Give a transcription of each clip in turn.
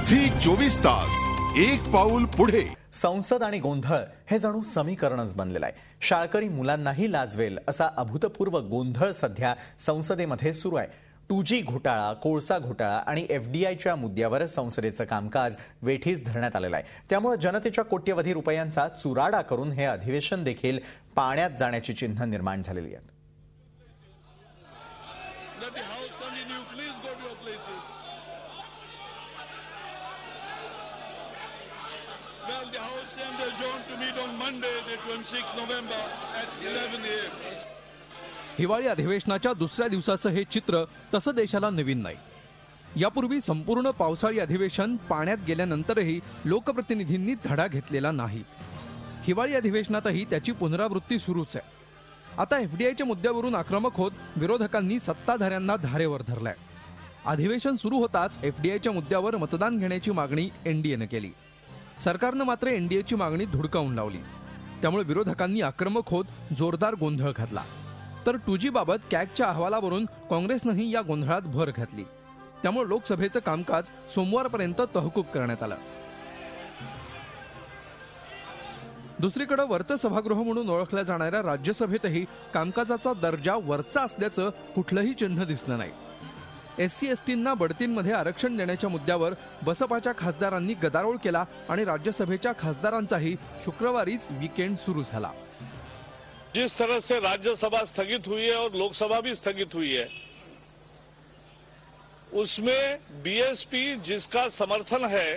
Zee 24 तास एक पाऊल पुढे। संसद आणि गोंधळ हे जणू समीकरणच बनलेलं आहे। शाळकरी मुलांनाही लाजवेल असा अभूतपूर्व गोंधळ सध्या संसदेमध्ये सुरू आहे। 2G घोटाळा, कोळसा घोटाळा आणि FDIच्या मुद्द्यावर संसदेचं कामकाज वेठीस धरण्यात आलेलं आहे। त्यामुळे जनतेच्या कोट्यवधी रुपयांचा चुराडा करून हे अधिवेशन देखील पाण्यात जाण्याची चिन्ह निर्माण झालेली आहेत। Well, the House and the adjourned to meet on Monday, the 26th November at 11 a.m. हिवाळी अधिवेशनाच्या दुसऱ्या दिवसाचं हे चित्र तसं देशाला नवीन नाही। यापूर्वी संपूर्ण पावसाळी अधिवेशन पाण्यात गेल्यानंतरही लोकप्रतिनिधींनी धडा घेतलेला नाही। हिवाळी अधिवेशनातही त्याची पुनरावृत्ती सुरूच आहे। आता FDIच्या मुद्द्यावरून आक्रमक होत विरोधकांनी सत्ताधाऱ्यांना धारेवर धरलाय। अधिवेशन सुरू होताच FDIच्या मुद्द्यावर मतदान घेण्याची मागणी NDAने केली। सरकारनं मात्र NDAची मागणी धुडकावून लावली। त्यामुळे विरोधकांनी आक्रमक होत जोरदार गोंधळ घातला। तर 2G बाबत कॅगच्या अहवालावरून काँग्रेसनंही या गोंधळात भर घातली। त्यामुळे लोकसभेचं कामकाज सोमवारपर्यंत तहकूब करण्यात आलं। दुसरीकडे वरचं सभागृह म्हणून ओळखल्या जाणाऱ्या राज्यसभेतही कामकाजाचा दर्जा वरचा असल्याचं कुठलंही चिन्ह दिसलं नाही। SC/STंना बढतींमध्ये आरक्षण देण्याच्या मुद्द्यावर बसपाच्या खासदारांनी गदारोळ केला आणि राज्यसभेच्या खासदारांचाही शुक्रवारीच वीकेंड सुरू झाला। जिस तरह से राज्यसभा स्थगित हुई है और लोकसभा भी स्थगित हुई है, उसमें BSP जिसका समर्थन है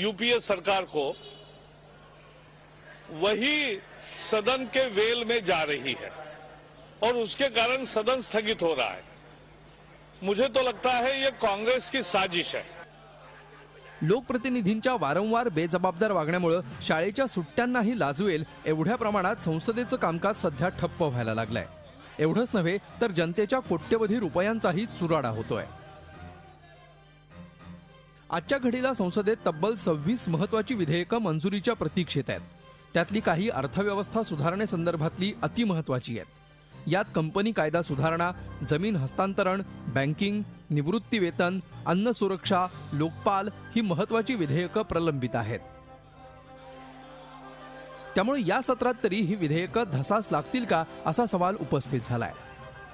UPA सरकार को, वही सदन के वेल में जा रही है और उसके कारण सदन स्थगित हो रहा है। मुझे तो लगता है ये कांग्रेस की साजिश है। लोकप्रतिनिधींच्या वारंवार बेजबाबदार वागण्यामुळे शाळेच्या सुट्ट्यांनाही लाजवेल एवढ्या प्रमाणात संसदेचं कामकाज सध्या ठप्प व्हायला लागलंय। एवढंच नव्हे तर जनतेच्या कोट्यवधी रुपयांचाही चुराडा होतोय। आजच्या घडीला संसदेत तब्बल 26 महत्वाची विधेयकं मंजुरीच्या प्रतीक्षेत आहेत। त्यातली काही अर्थव्यवस्था सुधारणेसंदर्भातली अतिमहत्वाची आहेत। यात कंपनी कायदा सुधारणा, जमीन हस्तांतरण, बँकिंग, निवृत्ती वेतन, अन्न सुरक्षा, लोकपाल ही महत्वाची विधेयकं प्रलंबित आहेत। त्यामुळे या सत्रात तरी ही विधेयकं धसास लागतील का असा सवाल उपस्थित झालाय।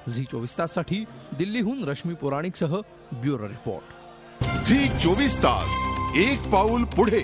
झी 24 ताससाठी दिल्लीहून रश्मी पुराणिकसह ब्युरो रिपोर्ट। झी 24 तास एक पाऊल पुढे।